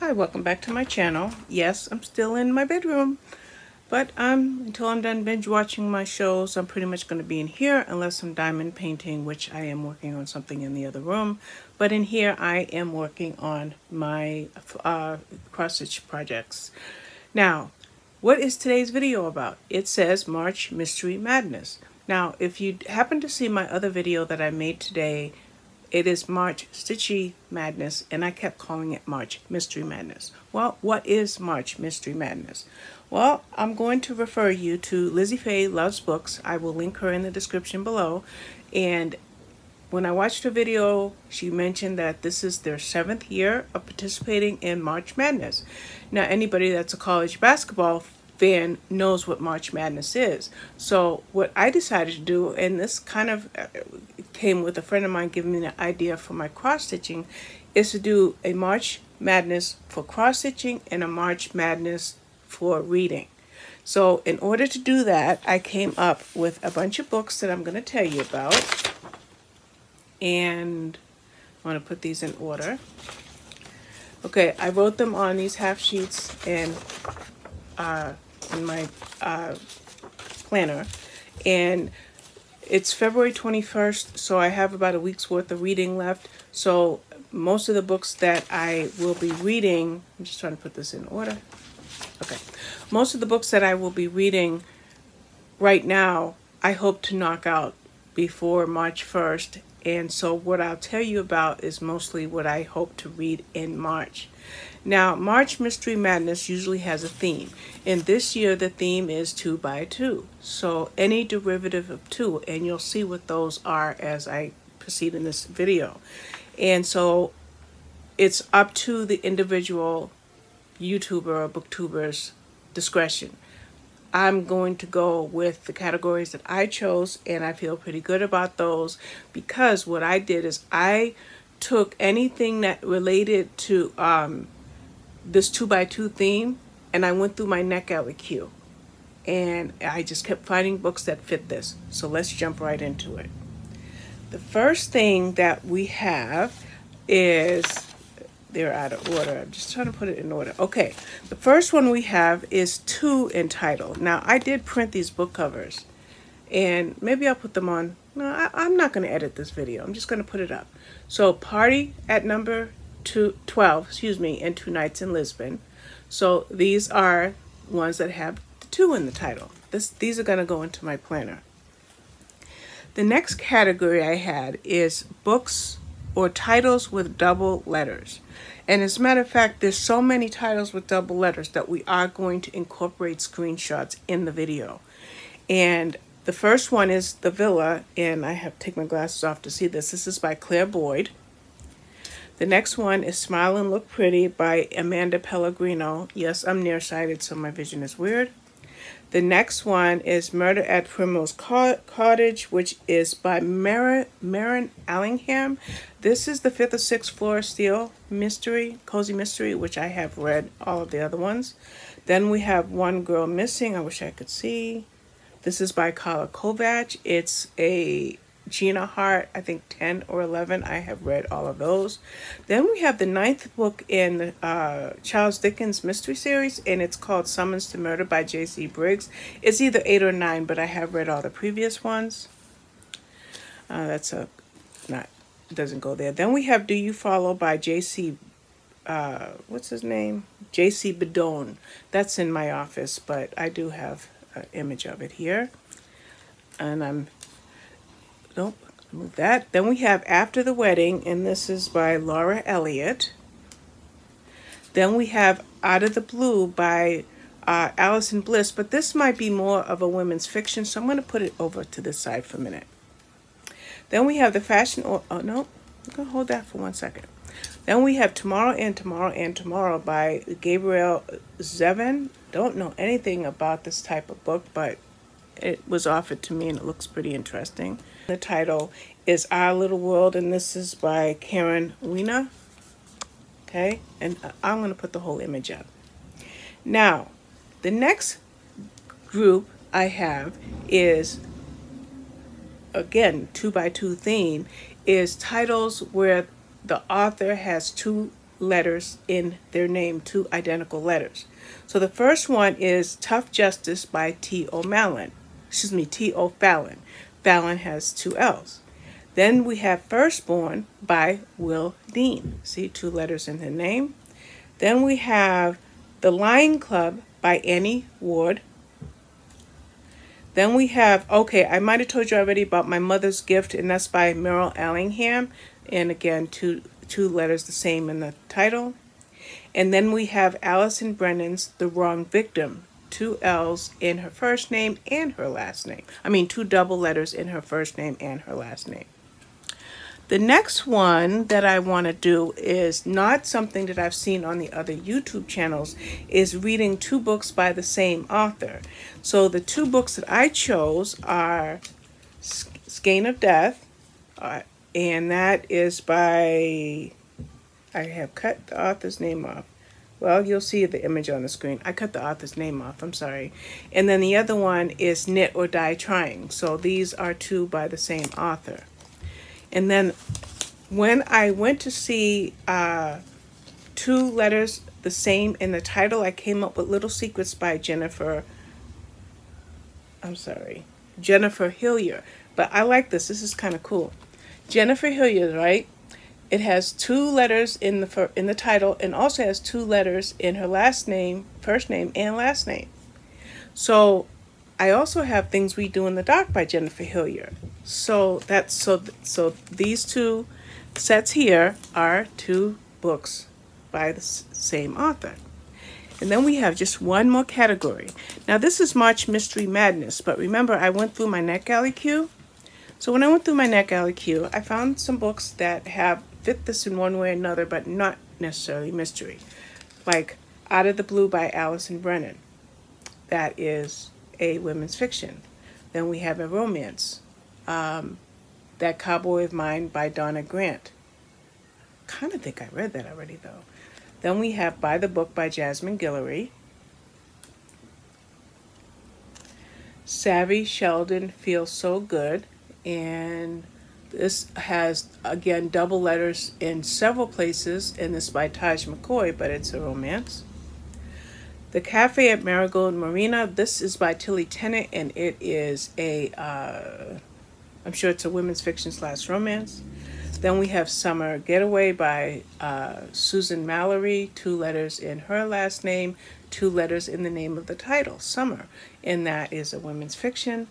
Hi, welcome back to my channel. Yes, I'm still in my bedroom, but until I'm done binge watching my shows, I'm pretty much going to be in here unless I'm diamond painting, which I am working on something in the other room. But in here, I am working on my cross-stitch projects. Now, what is today's video about? It says March Mystery Madness. Now, if you happen to see my other video that I made today, it is March Stitchy Madness, and I kept calling it March Mystery Madness. Well, what is March Mystery Madness? Well, I'm going to refer you to Lizzie Faye Loves Books. I will link her in the description below. And when I watched her video, she mentioned that this is their 7th year of participating in March Madness. Now, anybody that's a college basketball fan knows what March Madness is. So what I decided to do, and this kind of came with a friend of mine giving me the idea for my cross-stitching, is to do a March Madness for cross-stitching and a March Madness for reading. So in order to do that, I came up with a bunch of books that I'm going to tell you about. And I want to put these in order. Okay, I wrote them on these half sheets and in my planner, and it's February 21st, so I have about a week's worth of reading left. So most of the books that I will be reading, I'm just trying to put this in order. Okay, most of the books that I will be reading right now, I hope to knock out before March 1st. And so what I'll tell you about is mostly what I hope to read in March. Now, March Mystery Madness usually has a theme. And this year, the theme is 2 by 2. So any derivative of 2, and you'll see what those are as I proceed in this video. And so it's up to the individual YouTuber or booktuber's discretion. I'm going to go with the categories that I chose, and I feel pretty good about those, because what I did is I took anything that related to this 2 by 2 theme, and I went through my neck alley queue, and I just kept finding books that fit this. So let's jump right into it. The first thing that we have is, they're out of order. I'm just trying to put it in order. Okay, the first one we have is To Entitled. Now, I did print these book covers, and maybe I'll put them on. No, I'm not going to edit this video. I'm just going to put it up. So, Party at number 12, and 2 Nights in Lisbon. So, these are ones that have the 2 in the title. These are going to go into my planner. The next category I had is books or titles with double letters. And as a matter of fact, there's so many titles with double letters that we are going to incorporate screenshots in the video. And the first one is The Villa, and I have to take my glasses off to see this. This is by Claire Boyd. The next one is Smile and Look Pretty by Amanda Pellegrino. Yes, I'm nearsighted, so my vision is weird. The next one is Murder at Primrose Cottage, which is by Marin Allingham. This is the 5th or 6th floor steel mystery, cozy mystery, which I have read all of the other ones. Then we have One Girl Missing. I wish I could see. This is by Carla Kovacs. It's a Gina Hart, I think 10 or 11. I have read all of those. Then we have the 9th book in the Charles Dickens mystery series, and it's called Summons to Murder by J.C. Briggs. It's either 8 or 9, but I have read all the previous ones. It doesn't go there. Then we have Do You Follow by J.C. What's his name? J.C. Bedone. That's in my office, but I do have an image of it here. And nope, move that. Then we have After the Wedding, and this is by Laura Elliott. Then we have Out of the Blue by Alison Bliss, but this might be more of a women's fiction, so I'm going to put it over to this side for a minute. Then we have the fashion, no, I'm going to hold that for 1 second. Then we have Tomorrow and Tomorrow and Tomorrow by Gabrielle Zevin. Don't know anything about this type of book, but it was offered to me and it looks pretty interesting. The title is Our Little World, and this is by CAROLYN. Okay, and I'm going to put the whole image up. Now, the next group I have is, again, 2 by 2 theme, is titles where the author has 2 letters in their name, 2 identical letters. So the first one is Tough Justice by T.O. Fallon. T.O. Fallon. Fallon has 2 L's. Then we have Firstborn by Will Dean. See, 2 letters in the name. Then we have The Lion Club by Annie Ward. Then we have, okay, I might have told you already about My Mother's Gift, and that's by Merrill Allingham. And again, two letters the same in the title. And then we have Allison Brennan's The Wrong Victim. 2 L's in her first name and her last name. I mean, 2 double letters in her first name and her last name. The next one that I want to do is not something that I've seen on the other YouTube channels, is reading 2 books by the same author. So the 2 books that I chose are Skein of Death, and that is by, I have cut the author's name off. Well, you'll see the image on the screen. I cut the author's name off, I'm sorry. And then the other one is Knit or Die Trying. So these are 2 by the same author. And then when I went to see 2 letters the same in the title, I came up with Little Secrets by Jennifer Hillier. But I like this. This is kind of cool. Jennifer Hillier, right? It has 2 letters in the title, and also has 2 letters in her last name, first name, and last name. So I also have Things We Do in the Dark by Jennifer Hillier. So that's so these 2 sets here are 2 books by the same author. And then we have just one more category. Now this is March Mystery Madness, but remember I went through my NetGalley queue. So when I went through my NetGalley queue, I found some books that have fit this in one way or another, but not necessarily mystery. Like Out of the Blue by Allison Brennan. That is a women's fiction. Then we have a romance. That Cowboy of Mine by Donna Grant. Kind of think I read that already though. Then we have By the Book by Jasmine Guillory. Savvy Sheldon Feels So Good. And this has, again, double letters in several places. And this is by Taj McCoy, but it's a romance. The Café at Marigold, Marina. This is by Tilly Tennant, and it is a, I'm sure it's a women's fiction / romance. Then we have Summer Getaway by Susan Mallory, 2 letters in her last name, 2 letters in the name of the title, Summer, and that is a women's fiction.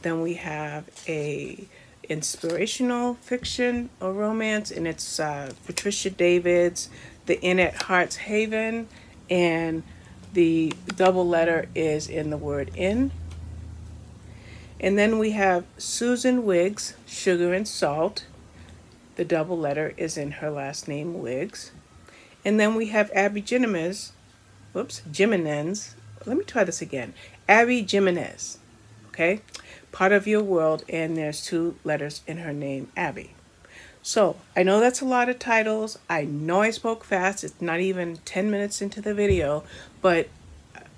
Then we have a inspirational fiction or romance, and it's Patricia David's The Inn at Heart's Haven, and the double letter is in the word in. And then we have Susan WIGGS, Sugar and Salt. The double letter is in her last name, Wiggs. And then we have Abby Jimenez. Let me try this again. Abby Jimenez. Okay? Part of Your World, and there's 2 letters in her name, Abby. So, I know that's a lot of titles. I know I spoke fast. It's not even 10 minutes into the video, but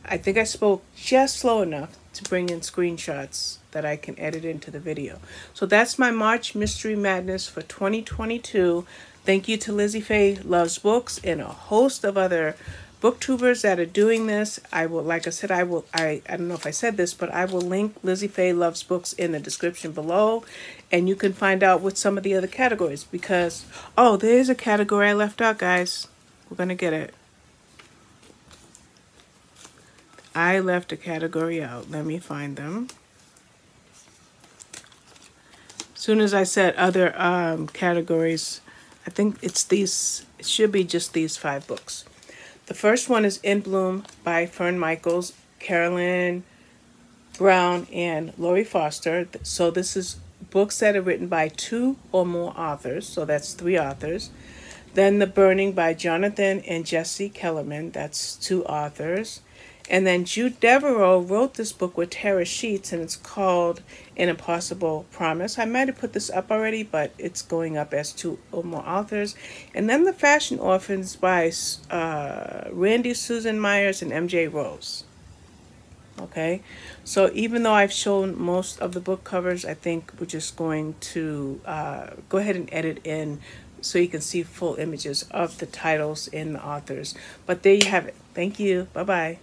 I think I spoke just slow enough to bring in screenshots that I can edit into the video. So that's my March Mystery Madness for 2022. Thank you to Lizzie Faye Loves Books and a host of other booktubers that are doing this. I will, like I said, I don't know if I said this, but I will link Lizzie Faye Loves Books in the description below, and you can find out what some of the other categories, because, oh, there's a category I left out, guys. We're gonna get it. I left a category out. Let me find them. As soon as I said other categories, I think it's these, it should be just these 5 books. The first one is In Bloom by Fern Michaels, CAROLYN Brown, and Lori Foster. So this is books that are written by 2 or more authors, so that's 3 authors. Then The Burning by Jonathan and Jesse Kellerman, that's 2 authors. And then Jude Devereaux wrote this book with Tara Sheets, and it's called An Impossible Promise. I might have put this up already, but it's going up as 2 or more authors. And then The Fashion Orphans by Randy Susan Myers and MJ Rose. Okay, so even though I've shown most of the book covers, I think we're just going to go ahead and edit in so you can see full images of the titles and the authors. But there you have it. Thank you. Bye-bye.